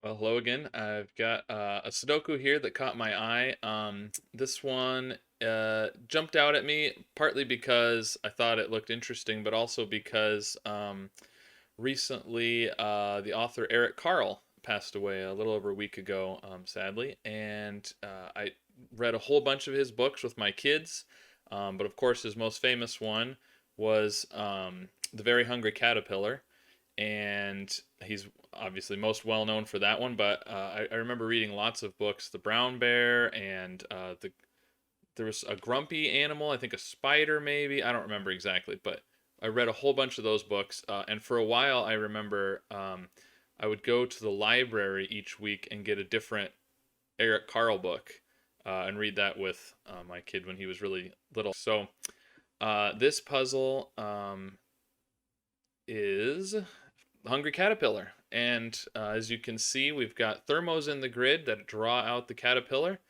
Well, hello again. I've got a Sudoku here that caught my eye. This one jumped out at me partly because I thought it looked interesting, but also because recently the author Eric Carle passed away a little over a week ago, sadly. And I read a whole bunch of his books with my kids, but of course, his most famous one was The Very Hungry Caterpillar, and he's obviously most well known for that one. But I remember reading lots of books, The Brown Bear, and there was a grumpy animal, I think a spider maybe. I don't remember exactly, but I read a whole bunch of those books. And for a while, I remember I would go to the library each week and get a different Eric Carle book and read that with my kid when he was really little. So this puzzle is Hungry Caterpillar. And as you can see, we've got thermos in the grid that draw out the caterpillar.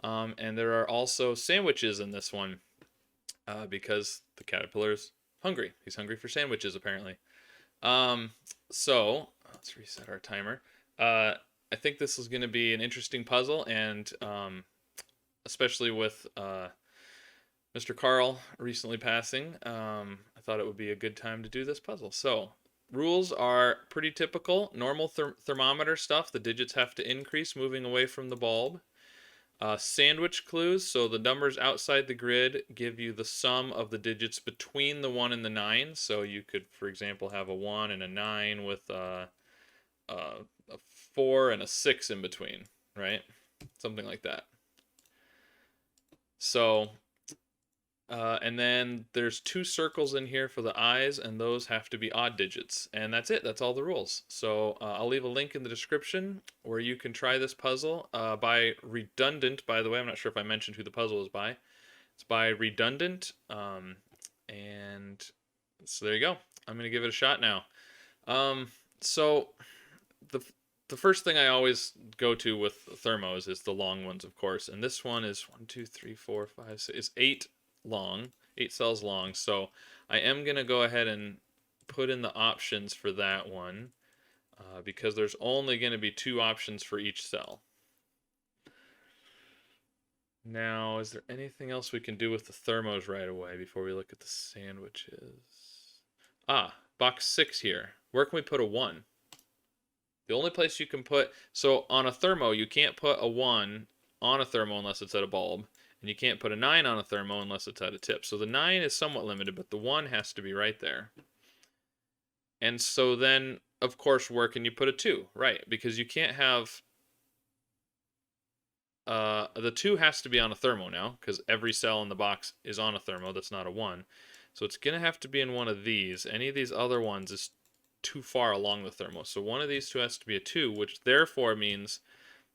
And there are also sandwiches in this one because the caterpillar's hungry. He's hungry for sandwiches, apparently. Um, so let's reset our timer. I think this is going to be an interesting puzzle, and especially with Mr. Carl recently passing, I thought it would be a good time to do this puzzle. So, rules are pretty typical. Normal thermometer stuff, the digits have to increase moving away from the bulb. Sandwich clues, so the numbers outside the grid give you the sum of the digits between the 1 and the 9. So you could, for example, have a 1 and a 9 with a 4 and a 6 in between, right? Something like that. So and then there's two circles in here for the eyes, and those have to be odd digits. And that's it. That's all the rules. So I'll leave a link in the description where you can try this puzzle by Redundant, by the way. I'm not sure if I mentioned who the puzzle is by. It's by Redundant. And so there you go. I'm going to give it a shot now. So the the first thing I always go to with thermos is the long ones, of course. And this one is 1, 2, 3, 4, 5, 6. It's 8 long, 8 cells long. So I am going to go ahead and put in the options for that one because there's only going to be 2 options for each cell. Now, is there anything else we can do with the thermos right away before we look at the sandwiches? Box 6 here. Where can we put a 1? The only place you can put, so on a thermo, you can't put a 1 on a thermo unless it's at a bulb, and you can't put a 9 on a thermo unless it's at a tip. So the 9 is somewhat limited, but the 1 has to be right there. And so then, of course, where can you put a 2? Right, because you can't have, the 2 has to be on a thermo now, because every cell in the box is on a thermo that's not a 1. So it's going to have to be in one of these. Any of these other ones is too far along the thermo. So one of these two has to be a 2, which therefore means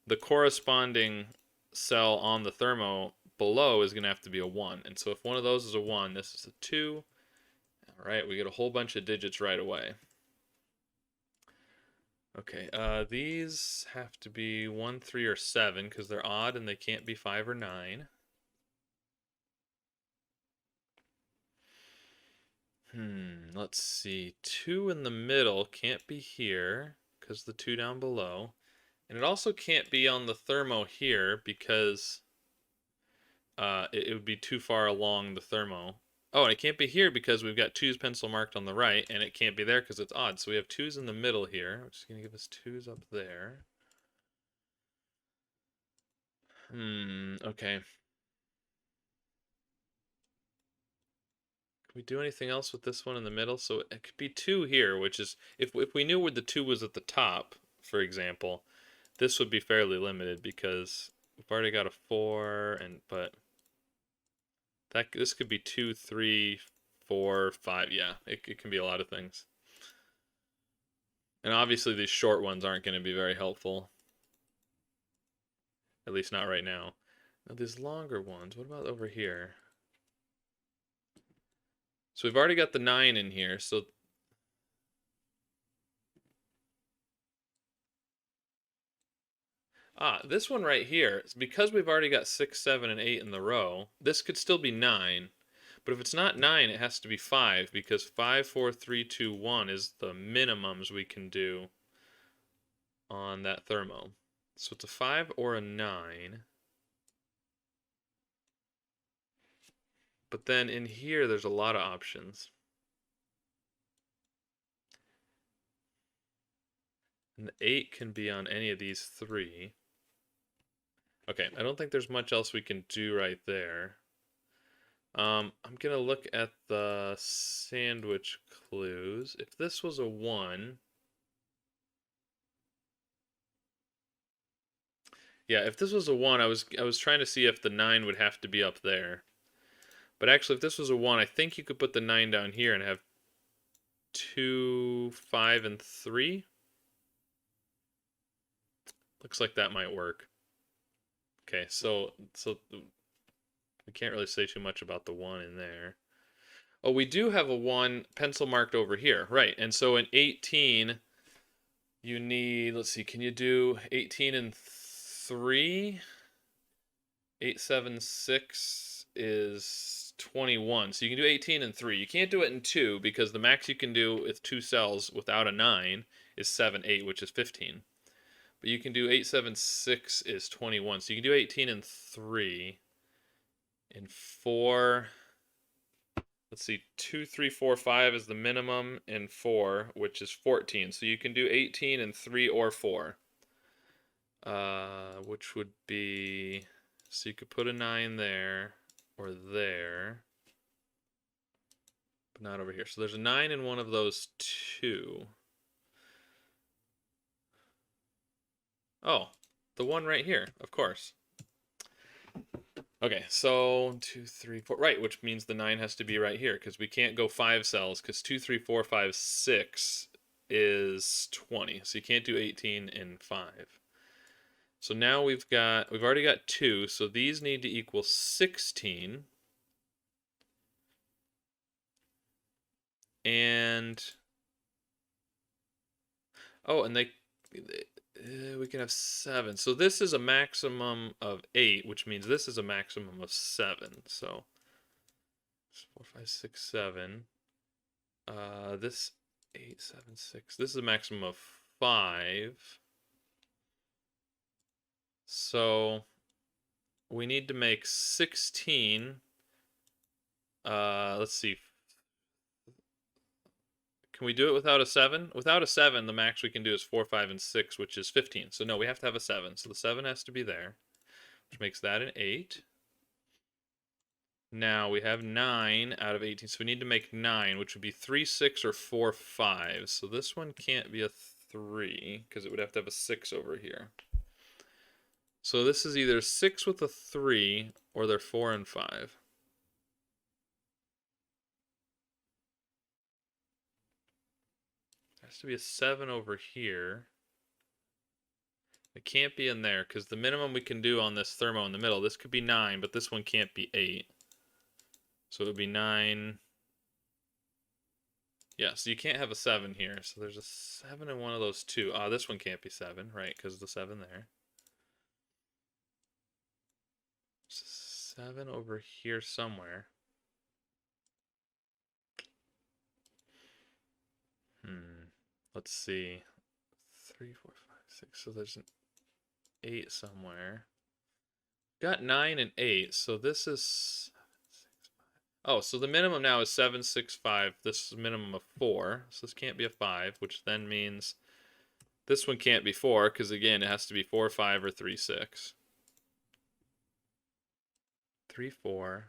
the corresponding cell on the thermo below is going to have to be a 1. And so if one of those is a 1, this is a 2. All right, we get a whole bunch of digits right away. Okay, these have to be 1, 3, or 7 because they're odd and they can't be 5 or 9. Let's see. 2 in the middle can't be here because the 2 down below. And it also can't be on the thermo here because it would be too far along the thermo. Oh, and it can't be here because we've got 2's pencil marked on the right, and it can't be there because it's odd. So we have 2's in the middle here, which is going to give us 2's up there. Okay. Can we do anything else with this one in the middle? So it could be 2 here, which is, if we knew where the 2 was at the top, for example, this would be fairly limited because we've already got a 4, but this could be 2, 3, 4, 5. Yeah, it can be a lot of things. And obviously these short ones aren't going to be very helpful. At least not right now. Now these longer ones, what about over here? So we've already got the 9 in here, so this one right here, because we've already got 6, 7, and 8 in the row, this could still be 9. But if it's not 9, it has to be 5, because 5, 4, 3, 2, 1 is the minimums we can do. on that thermo. So it's a 5 or a 9. But then in here, there's a lot of options. And the 8 can be on any of these 3. Okay, I don't think there's much else we can do right there. I'm gonna look at the sandwich clues. If this was a 1, yeah, if this was a 1, I was trying to see if the 9 would have to be up there. But actually, if this was a 1, I think you could put the 9 down here and have 2, 5, and 3. Looks like that might work. Okay, so we can't really say too much about the 1 in there. Oh, we do have a 1 pencil marked over here, right? And so in 18, you need, let's see, can you do 18 and 3? 8, 7, 6 is 21. So you can do 18 and 3. You can't do it in 2 because the max you can do with 2 cells without a 9 is 7, 8, which is 15. But you can do 8, 7, 6 is 21. So you can do 18 and 3. In 4, let's see, 2, 3, 4, 5 is the minimum in 4, which is 14. So you can do 18 and 3 or 4. Which would be, so you could put a 9 there or there, but not over here. So there's a 9 in one of those 2. Oh, the one right here, of course. Okay, so 2, 3, 4, right, which means the 9 has to be right here because we can't go 5 cells because 2, 3, 4, 5, 6 is 20. So you can't do 18 in 5. So now we've already got 2, so these need to equal 16. And oh, and we can have 7. So this is a maximum of 8, which means this is a maximum of 7. So 4, 5, 6, 7. This 8, 7, 6. This is a maximum of 5. So we need to make 16. Let's see. Can we do it without a 7? Without a 7, the max we can do is 4, 5, and 6, which is 15. So no, we have to have a 7. So the 7 has to be there, which makes that an 8. Now we have 9 out of 18. So we need to make 9, which would be 3, 6, or 4, 5. So this one can't be a 3 because it would have to have a 6 over here. So this is either 6 with a 3 or they're 4 and 5. Has to be a 7 over here. It can't be in there because the minimum we can do on this thermo in the middle, this could be 9, but this one can't be 8. So it would be 9. Yeah, so you can't have a 7 here. So there's a 7 in one of those 2. Ah, this one can't be 7, right? Because of the 7 there. 7 over here somewhere. Let's see. 3, 4, 5, 6. So there's an 8 somewhere. Got 9 and 8. So this is 7, 6, 5. Oh, so the minimum now is 7, 6, 5. This is a minimum of 4. So this can't be a 5, which then means this one can't be 4 because, again, it has to be 4, 5, or 3, 6. 3, 4.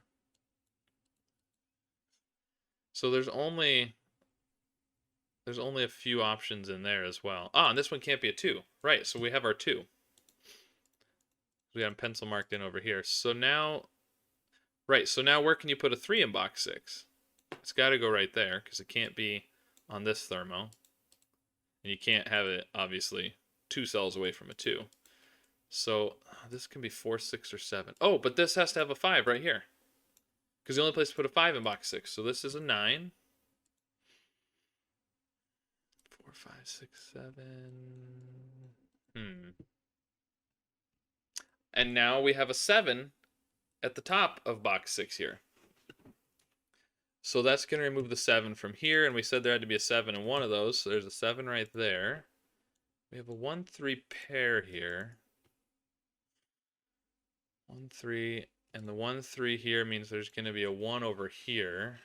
So there's only a few options in there as well. Ah, and this one can't be a 2. Right, so we have our 2. We got a pencil marked in over here. So now, right, so now where can you put a 3 in box 6? It's got to go right there because it can't be on this thermo. And you can't have it, obviously, 2 cells away from a 2. So this can be 4, 6, or 7. Oh, but this has to have a 5 right here. Because the only place to put a 5 in box 6. So this is a 9. 4, 5, 6, 7. And now we have a 7 at the top of box 6 here. So that's going to remove the 7 from here. And we said there had to be a 7 in one of those. So there's a 7 right there. We have a 1-3 pair here. 1-3, and the 1-3 here means there's going to be a 1 over here.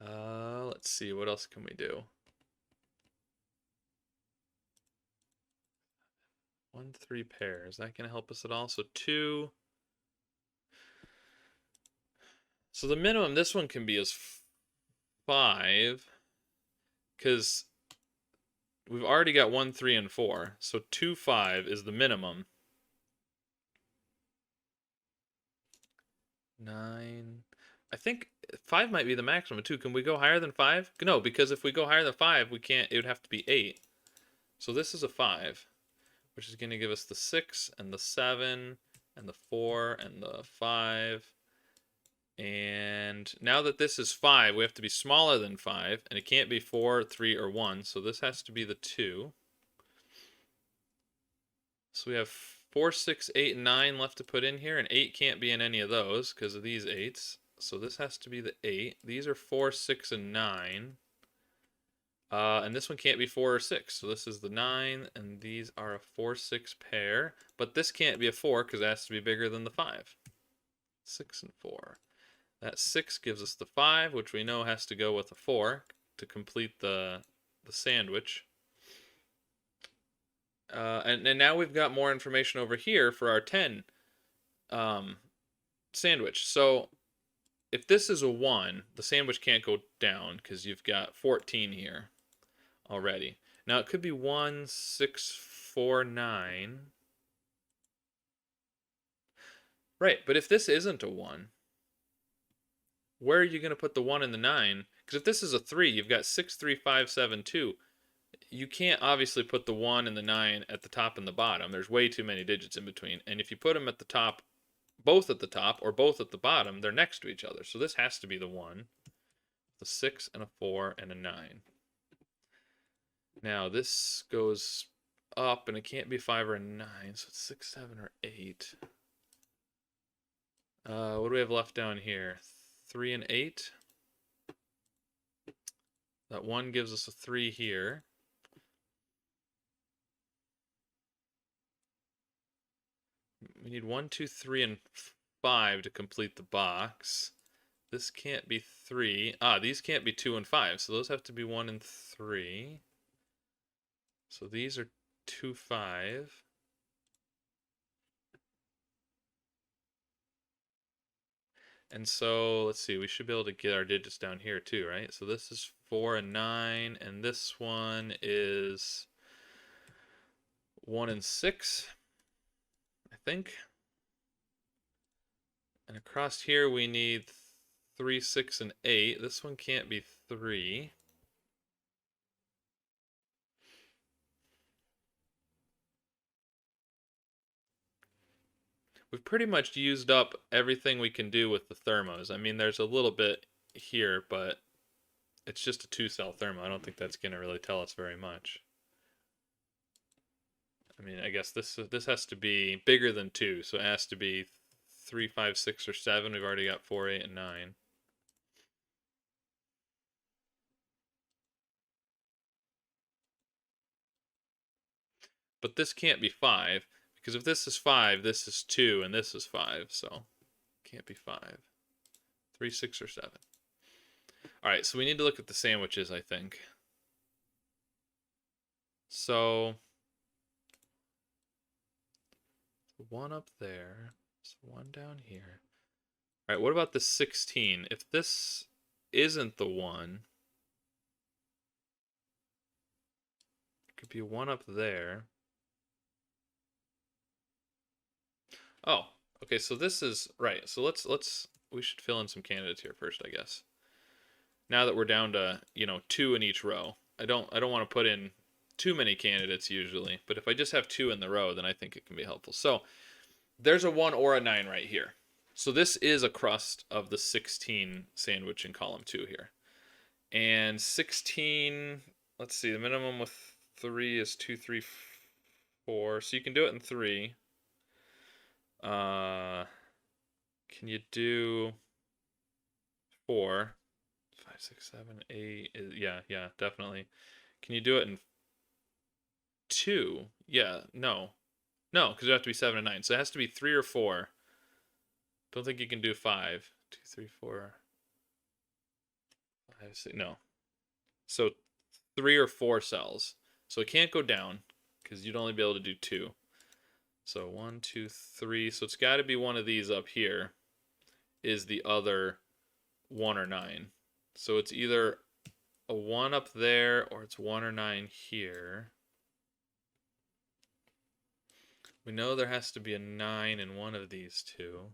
Let's see, what else can we do? 1-3 pair, is that going to help us at all? So 2. So the minimum this one can be is 5, because we've already got 1, 3, and 4. So 2, 5 is the minimum. 9. I think 5 might be the maximum too. Can we go higher than 5? No, because if we go higher than 5, we can't. It would have to be 8. So this is a 5, which is going to give us the 6 and the 7 and the 4 and the 5. And now that this is 5, we have to be smaller than 5, and it can't be 4, 3, or 1. So this has to be the 2. So we have 4, 6, 8, and 9 left to put in here, and 8 can't be in any of those because of these 8s. So this has to be the 8. These are 4, 6, and 9. And this one can't be 4 or 6. So this is the 9, and these are a 4, 6 pair. But this can't be a 4 because it has to be bigger than the 5. 6 and 4. That 6 gives us the 5, which we know has to go with a 4 to complete the sandwich. And now we've got more information over here for our 10 sandwich. So if this is a 1, the sandwich can't go down because you've got 14 here already. Now it could be 1, 6, 4, 9. Right, but if this isn't a 1, where are you going to put the 1 and the 9? Because if this is a 3, you've got 6, 3, 5, 7, 2. You can't obviously put the 1 and the 9 at the top and the bottom. There's way too many digits in between. And if you put them at the top, both at the top or both at the bottom, they're next to each other. So this has to be the 1, the 6 and a 4 and a 9. Now this goes up and it can't be 5 or a 9, so it's 6, 7, or 8. What do we have left down here? 3 and 8. That 1 gives us a 3 here. We need 1, 2, 3, and 5 to complete the box. This can't be 3. These can't be 2 and 5, so those have to be 1 and 3. So these are 2, 5. And so, let's see, we should be able to get our digits down here too, right? So this is 4 and 9, and this one is 1 and 6, I think. And across here we need 3, 6, and 8. This one can't be 3. We've pretty much used up everything we can do with the thermos. I mean, there's a little bit here, but it's just a 2-cell thermo. I don't think that's going to really tell us very much. I mean, I guess this has to be bigger than 2, so it has to be 3, 5, 6, or 7. We've already got 4, 8, and 9. But this can't be 5, because if this is 5, this is 2, and this is 5, so it can't be 5. 3, 6, or 7. All right, so we need to look at the sandwiches, I think. So, 1 up there, so 1 down here. All right, what about the 16? If this isn't the 1, it could be 1 up there. Oh, okay, so this is right. So we should fill in some candidates here first, I guess. Now that we're down to, 2 in each row. I don't want to put in too many candidates usually, but if I just have 2 in the row, then I think it can be helpful. So, there's a 1 or a 9 right here. So this is a crust of the 16 sandwich in column 2 here. And 16, let's see, the minimum with 3 is 2, 3, 4. So you can do it in 3. Can you do 4. 5, 6, 7, 8. Yeah, definitely. Can you do it in 2? Yeah, no. No, because it has to be 7 and 9. So it has to be 3 or 4. Don't think you can do 5. 2, 3, 4, 5, 6. No. So 3 or 4 cells. So it can't go down because you'd only be able to do 2. So 1, 2, 3. So it's got to be one of these up here is the other 1 or 9. So it's either a 1 up there or it's 1 or 9 here. We know there has to be a 9 in one of these two.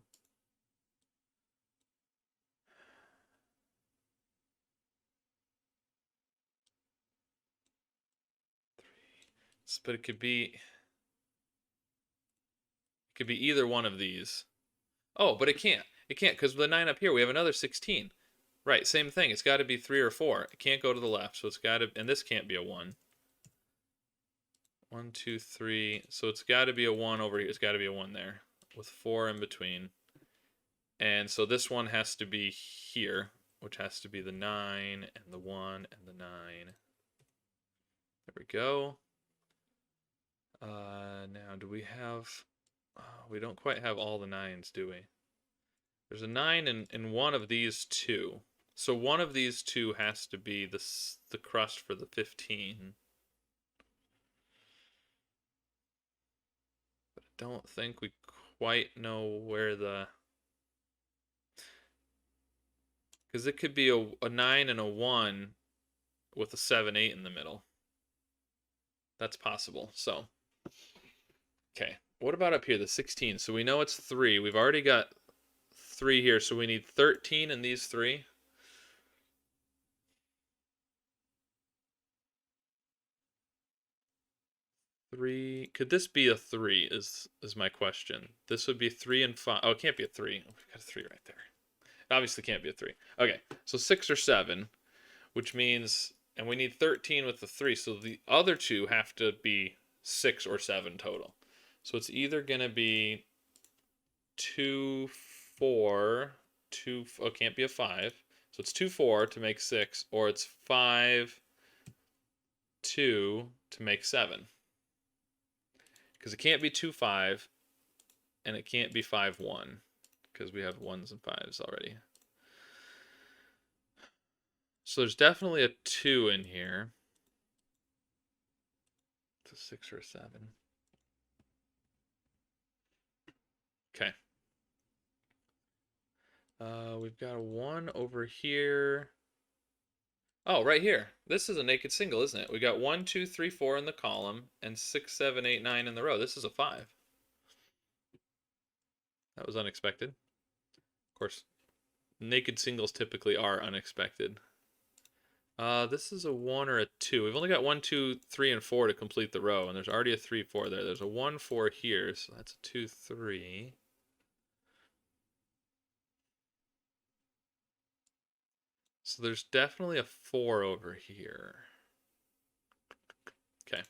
But it could be either one of these. Oh, but it can't. It can't because with the 9 up here, we have another 16. Right, same thing. It's got to be 3 or 4. It can't go to the left, so it's got to, and this can't be a 1. 1, 2, 3. So it's got to be a 1 over here. It's got to be a 1 there with 4 in between. And so this one has to be here, which has to be the 9 and the 1 and the 9. There we go. Now, do we have... we don't quite have all the 9s, do we? There's a 9 in one of these two. So one of these two has to be the crust for the 15. But I don't think we quite know where the... Because it could be a 9 and a 1 with a 7, 8 in the middle. That's possible. So, okay. What about up here, the 16? So we know it's 3. We've already got 3 here, so we need 13 in these 3. Three. Could this be a 3? Is my question. This would be 3 and 5. Oh, it can't be a 3. Oh, we've got a 3 right there. It obviously can't be a 3. Okay, so 6 or 7, which means, and we need 13 with the 3. So the other two have to be 6 or 7 total. So it's either gonna be 2, 4, 2. Oh, it can't be a 5. So it's 2, 4 to make 6, or it's 5, 2 to make 7. Because it can't be 2, 5, and it can't be 5, 1, because we have 1s and 5s already. So there's definitely a 2 in here. It's a 6 or a 7. Okay. We've got a 1 over here. Oh, right here. This is a naked single, isn't it? We got 1, 2, 3, 4 in the column, and 6, 7, 8, 9 in the row. This is a 5. That was unexpected. Of course, naked singles typically are unexpected. This is a 1 or a 2. We've only got 1, 2, 3, and 4 to complete the row, and there's already a 3, 4 there. There's a 1, 4 here, so that's a 2, 3. So there's definitely a 4 over here. Okay.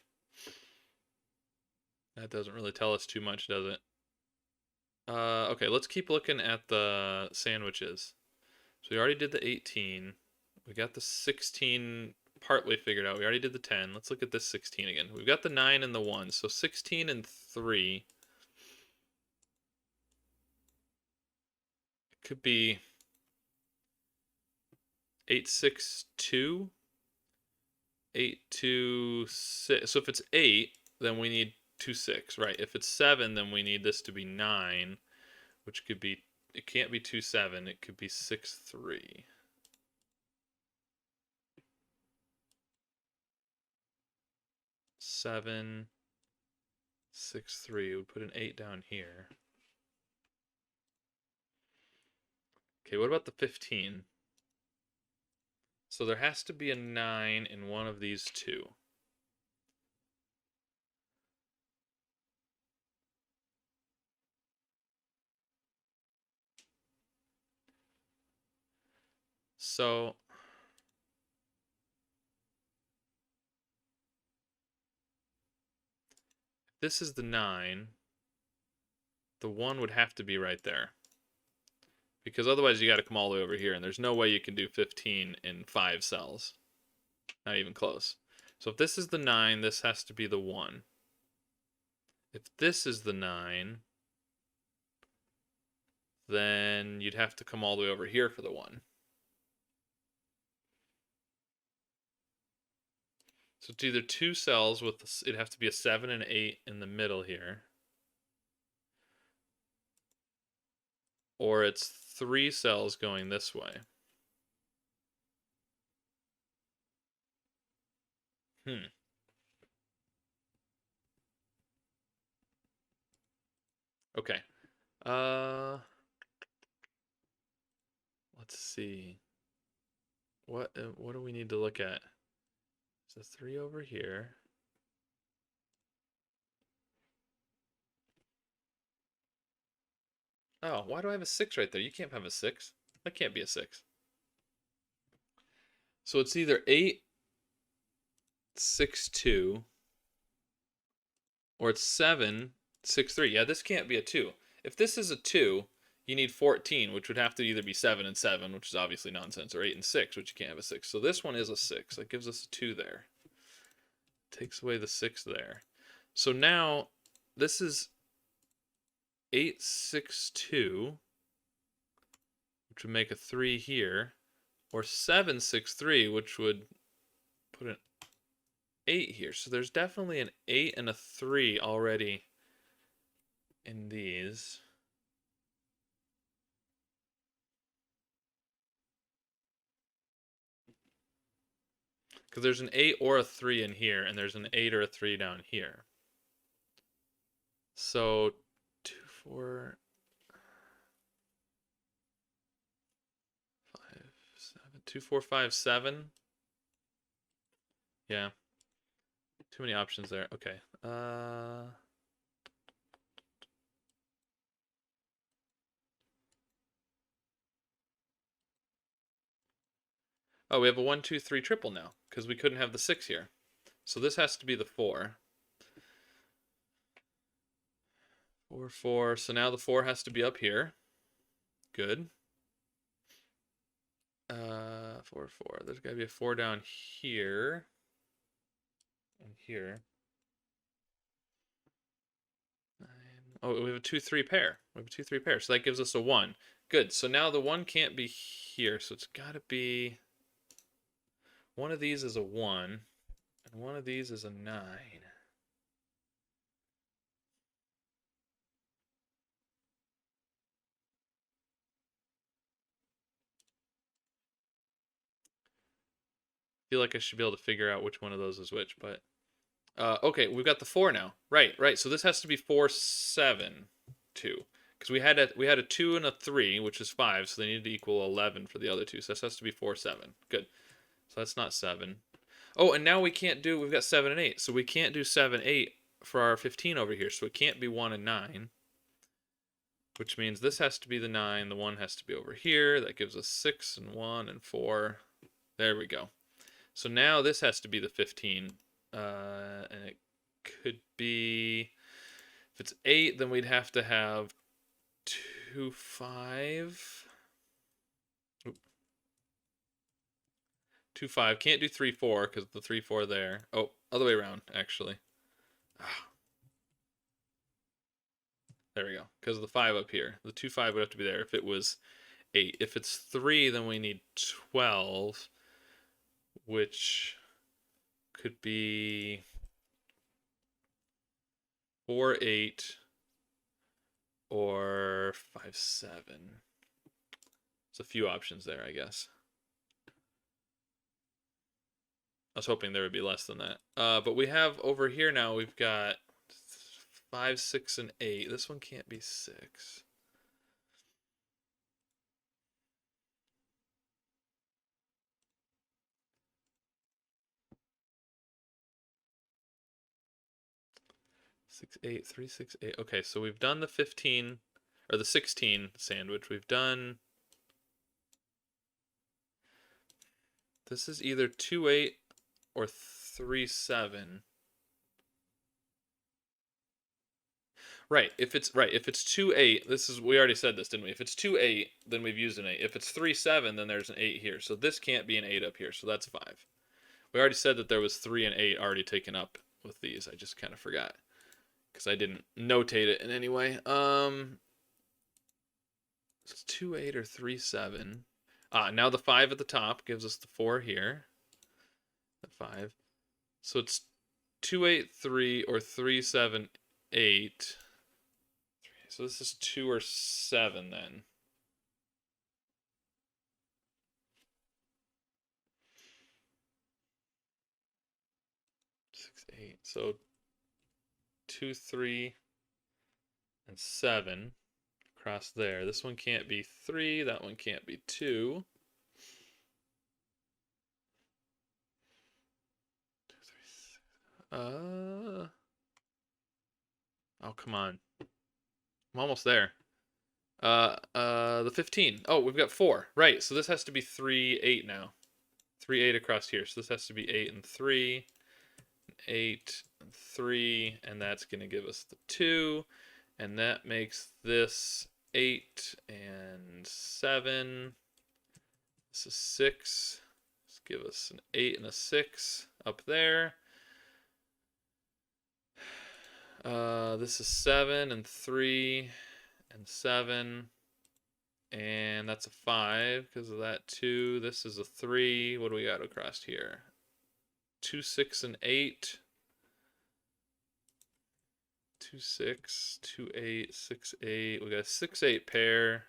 That doesn't really tell us too much, does it? Okay, let's keep looking at the sandwiches. So we already did the 18. We got the 16 partly figured out. We already did the 10. Let's look at this 16 again. We've got the 9 and the 1. So 16 and 3. It could be 8, 6, 2. 8, 2, 6. So if it's 8, then we need 2, 6. Right. If it's 7, then we need this to be 9, which could be, it can't be 2, 7. It could be 6, 3. Seven, 6, 3. We'd put an 8 down here. Okay, what about the 15? So there has to be a 9 in one of these two. So this is the 9. The 1 would have to be right there. because otherwise you got to come all the way over here, and there's no way you can do 15 in 5 cells. Not even close. So if this is the 9, this has to be the 1. If this is the 9, then you'd have to come all the way over here for the 1. So it's either 2 cells with, it'd have to be a 7 and 8 in the middle here. Or it's 3 cells going this way. Okay. Let's see. What do we need to look at? There's a 3 over here. Oh, why do I have a 6 right there? You can't have a 6. That can't be a 6. So it's either 8, 6, 2, or it's 7, 6, 3. Yeah, this can't be a 2. If this is a 2, you need 14, which would have to either be 7 and 7, which is obviously nonsense, or 8 and 6, which you can't have a 6. So this one is a 6. That gives us a 2 there. Takes away the 6 there. So now this is 8, 6, 2, which would make a 3 here, or 7, 6, 3, which would put an 8 here. So there's definitely an 8 and a 3 already in these. Because there's an 8 or a 3 in here, and there's an 8 or a 3 down here. So 2, 4, 5, 7. 2, 4, 5, 7. Yeah. Too many options there. Okay. Oh, we have a 1, 2, 3 triple now, because we couldn't have the 6 here. So this has to be the 4. 4, 4. So now the 4 has to be up here. Good. 4, 4. There's got to be a 4 down here. And here. 9. Oh, we have a 2, 3 pair. We have a 2, 3 pair. So that gives us a 1. Good. So now the 1 can't be here. So it's got to be... One of these is a 1. And one of these is a 9. I feel like I should be able to figure out which one of those is which, but okay, we've got the 4 now. Right. So this has to be 4, 7, 2, because we had a 2 and a 3, which is 5, so they need to equal 11 for the other two. So this has to be 4, 7. Good. So that's not 7. Oh, and now we can't do. We've got 7 and 8, so we can't do 7, 8 for our 15 over here. So it can't be 1 and 9, which means this has to be the 9. The 1 has to be over here. That gives us 6 and 1 and 4. There we go. So now this has to be the 15, and it could be, if it's 8, then we'd have to have 2, 5. 2, 5. Can't do 3, 4 because the 3, 4 there. Oh, other way around, actually. There we go. Because of the 5 up here. The 2, 5 would have to be there if it was 8. If it's 3, then we need 12. Which could be 4, 8, or 5, 7. There's a few options there, I guess. I was hoping there would be less than that. But we have over here now, we've got 5, 6, and 8. This one can't be 6. Six, 8, 3, 6, 8. Okay, so we've done the 15 or the 16 sandwich. We've done. This is either 2, 8 or 3, 7. Right. If it's 2 8, this is we already said this, didn't we? If it's 2 8, then we've used an 8. If it's 3 7, then there's an 8 here. So this can't be an 8 up here. So that's 5. We already said that there was 3 and 8 already taken up with these. I just kind of forgot because I didn't notate it in any way. It's 2 8 or 3 7. Now the 5 at the top gives us the 4 here. The 5. So it's 2 8 3 or 3 7 8. So this is 2 or 7 then. Six, 8. So 2 3 and 7 across there. This one can't be 3. That one can't be 2. 2 3 6. Oh, come on. I'm almost there. The 15. Oh, we've got 4. Right. So this has to be 3 8 now. 3 8 across here. So this has to be 8 and 3. 8 and 3, and that's going to give us the 2, and that makes this 8 and 7. This is 6. Let's give us an 8 and a 6 up there. This is 7 and 3 and 7, and that's a 5 because of that 2. This is a 3. What do we got across here? 2 6 and 8. 2 6, 2 8, 6 8. We got a 6 8 pair.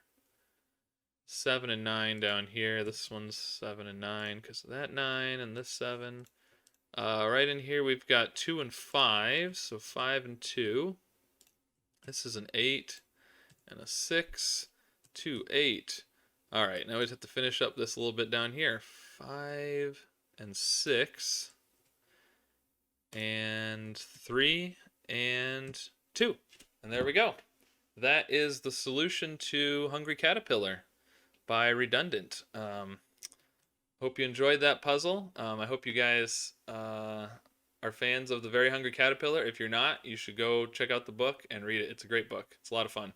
7 and 9 down here. This one's 7 and 9 because of that 9 and this 7. Right in here we've got 2 and 5, so 5 and 2. This is an 8 and a 6. 2 8. All right, now we just have to finish up this a little bit down here. 5 and 6 and 3 and 2. And there we go. That is the solution to Hungry Caterpillar by Redundant. Hope you enjoyed that puzzle. I hope you guys are fans of The Very Hungry Caterpillar. If you're not, you should go check out the book and read it. It's a great book. It's a lot of fun,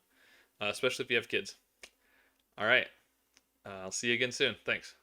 especially if you have kids. All right. I'll see you again soon. Thanks.